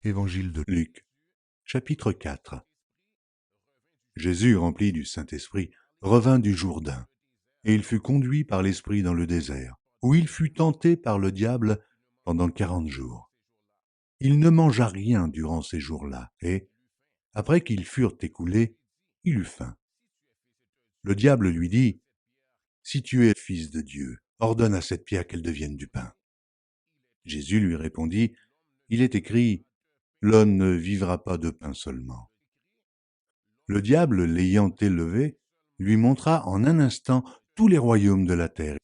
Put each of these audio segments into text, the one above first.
Évangile de Luc, chapitre 4. Jésus, rempli du Saint-Esprit, revint du Jourdain, et il fut conduit par l'Esprit dans le désert, où il fut tenté par le diable pendant 40 jours. Il ne mangea rien durant ces jours-là, et, après qu'ils furent écoulés, il eut faim. Le diable lui dit, « Si tu es fils de Dieu, ordonne à cette pierre qu'elle devienne du pain. » Jésus lui répondit, « Il est écrit, l'homme ne vivra pas de pain seulement. » Le diable, l'ayant élevé, lui montra en un instant tous les royaumes de la terre,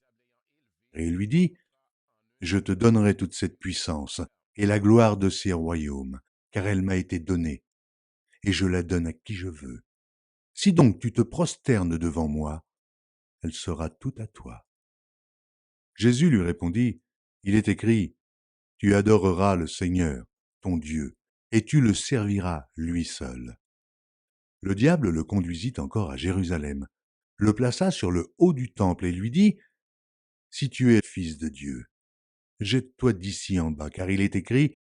et il lui dit, « Je te donnerai toute cette puissance et la gloire de ces royaumes, car elle m'a été donnée, et je la donne à qui je veux. Si donc tu te prosternes devant moi, elle sera toute à toi. » Jésus lui répondit, « Il est écrit, tu adoreras le Seigneur, ton Dieu, et tu le serviras lui seul. » Le diable le conduisit encore à Jérusalem, le plaça sur le haut du temple et lui dit, « Si tu es fils de Dieu, jette-toi d'ici en bas, car il est écrit,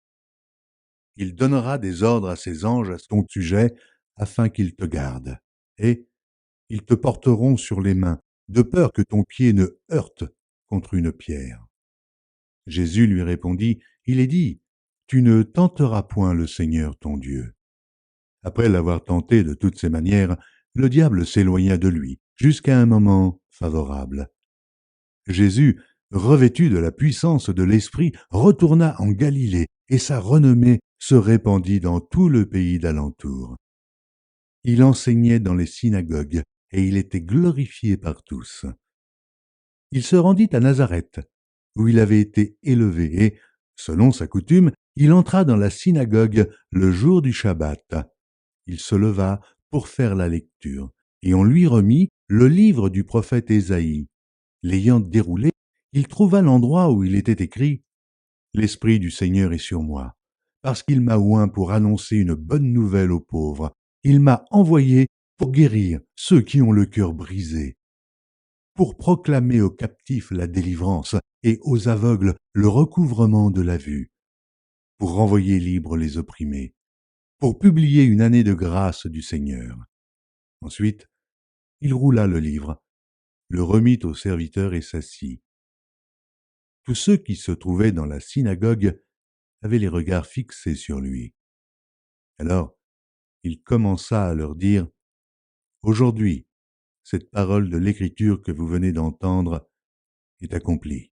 il donnera des ordres à ses anges à ton sujet, afin qu'ils te gardent, et ils te porteront sur les mains, de peur que ton pied ne heurte contre une pierre. » Jésus lui répondit, « Il est dit, tu ne tenteras point le Seigneur ton Dieu. » Après l'avoir tenté de toutes ses manières, le diable s'éloigna de lui, jusqu'à un moment favorable. Jésus, revêtu de la puissance de l'Esprit, retourna en Galilée, et sa renommée se répandit dans tout le pays d'alentour. Il enseignait dans les synagogues, et il était glorifié par tous. Il se rendit à Nazareth, où il avait été élevé, et, selon sa coutume, il entra dans la synagogue le jour du Shabbat. Il se leva pour faire la lecture, et on lui remit le livre du prophète Ésaïe. L'ayant déroulé, il trouva l'endroit où il était écrit « L'Esprit du Seigneur est sur moi, parce qu'il m'a oint pour annoncer une bonne nouvelle aux pauvres. Il m'a envoyé pour guérir ceux qui ont le cœur brisé, pour proclamer aux captifs la délivrance et aux aveugles le recouvrement de la vue, pour renvoyer libres les opprimés, pour publier une année de grâce du Seigneur. » Ensuite, il roula le livre, le remit au serviteur et s'assit. Tous ceux qui se trouvaient dans la synagogue avaient les regards fixés sur lui. Alors, il commença à leur dire, « Aujourd'hui, cette parole de l'Écriture que vous venez d'entendre est accomplie. »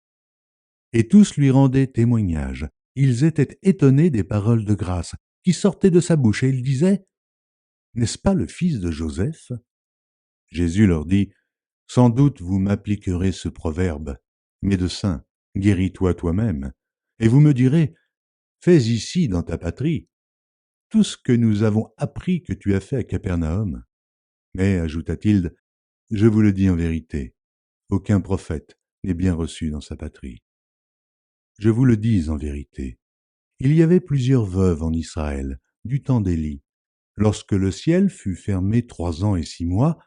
Et tous lui rendaient témoignage. Ils étaient étonnés des paroles de grâce qui sortaient de sa bouche, et ils disaient, « N'est-ce pas le fils de Joseph ?» Jésus leur dit, « Sans doute vous m'appliquerez ce proverbe, médecin, guéris-toi toi-même. Et vous me direz, fais ici dans ta patrie tout ce que nous avons appris que tu as fait à Capernaum. Mais, ajouta-t-il, je vous le dis en vérité, aucun prophète n'est bien reçu dans sa patrie. Je vous le dis en vérité, il y avait plusieurs veuves en Israël, du temps d'Élie, lorsque le ciel fut fermé 3 ans et 6 mois,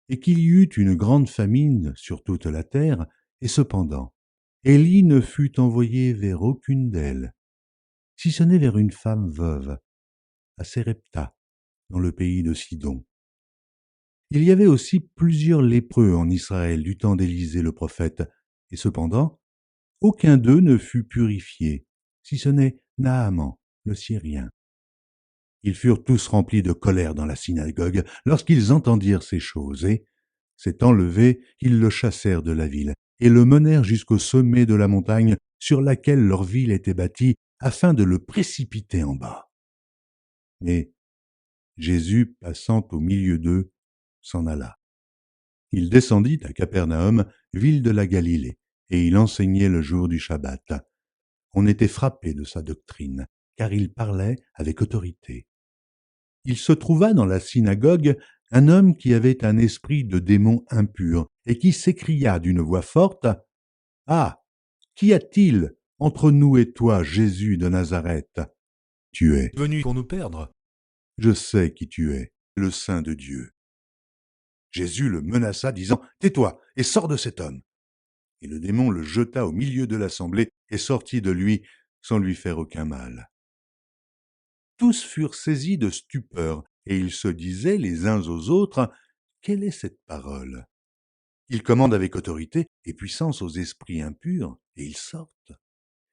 et qu'il y eut une grande famine sur toute la terre, et cependant, Élie ne fut envoyé vers aucune d'elles, si ce n'est vers une femme veuve, à Sérepta, dans le pays de Sidon. Il y avait aussi plusieurs lépreux en Israël du temps d'Élisée le prophète, et cependant, aucun d'eux ne fut purifié, si ce n'est Naaman, le Syrien. Ils furent tous remplis de colère dans la synagogue lorsqu'ils entendirent ces choses, et, s'étant levés, ils le chassèrent de la ville, et le menèrent jusqu'au sommet de la montagne sur laquelle leur ville était bâtie, afin de le précipiter en bas. Mais Jésus, passant au milieu d'eux, s'en alla. Il descendit à Capernaum, ville de la Galilée, et il enseignait le jour du Shabbat. On était frappé de sa doctrine, car il parlait avec autorité. Il se trouva dans la synagogue un homme qui avait un esprit de démon impur, et qui s'écria d'une voix forte, « Ah, qu'y a-t-il entre nous et toi, Jésus de Nazareth? Tu es Venu pour nous perdre. Je sais qui tu es, le Saint de Dieu. » Jésus le menaça, disant, « Tais-toi et sors de cet homme. » Et le démon le jeta au milieu de l'assemblée et sortit de lui sans lui faire aucun mal. tous furent saisis de stupeur, et ils se disaient les uns aux autres, « Quelle est cette parole ?» Il commande avec autorité et puissance aux esprits impurs, et ils sortent.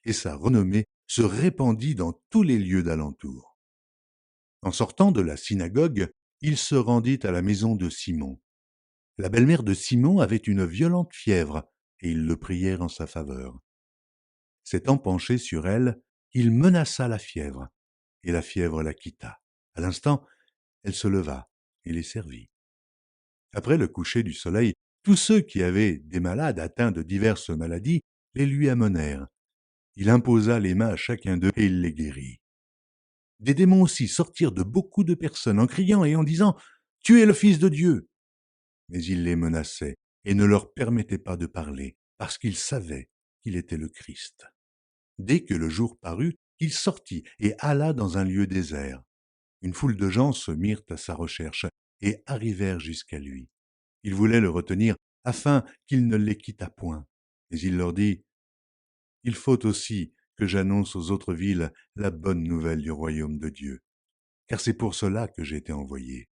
Et sa renommée se répandit dans tous les lieux d'alentour. En sortant de la synagogue, il se rendit à la maison de Simon. La belle-mère de Simon avait une violente fièvre, et ils le prièrent en sa faveur. S'étant penché sur elle, il menaça la fièvre, et la fièvre la quitta. À l'instant, elle se leva et les servit. Après le coucher du soleil, tous ceux qui avaient des malades atteints de diverses maladies les lui amenèrent. Il imposa les mains à chacun d'eux et il les guérit. Des démons aussi sortirent de beaucoup de personnes en criant et en disant « Tu es le Fils de Dieu !» Mais il les menaçait et ne leur permettait pas de parler, parce qu'il savait qu'il était le Christ. Dès que le jour parut, il sortit et alla dans un lieu désert. Une foule de gens se mirent à sa recherche et arrivèrent jusqu'à lui. Ils voulaient le retenir afin qu'il ne les quittât point. Mais il leur dit « Il faut aussi que j'annonce aux autres villes la bonne nouvelle du royaume de Dieu, car c'est pour cela que j'ai été envoyé. »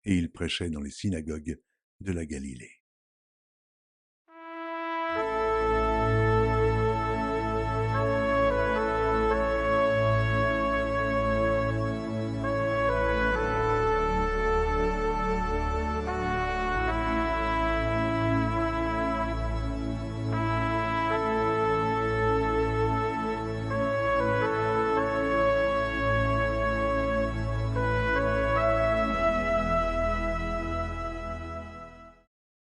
Et il prêchait dans les synagogues de la Galilée.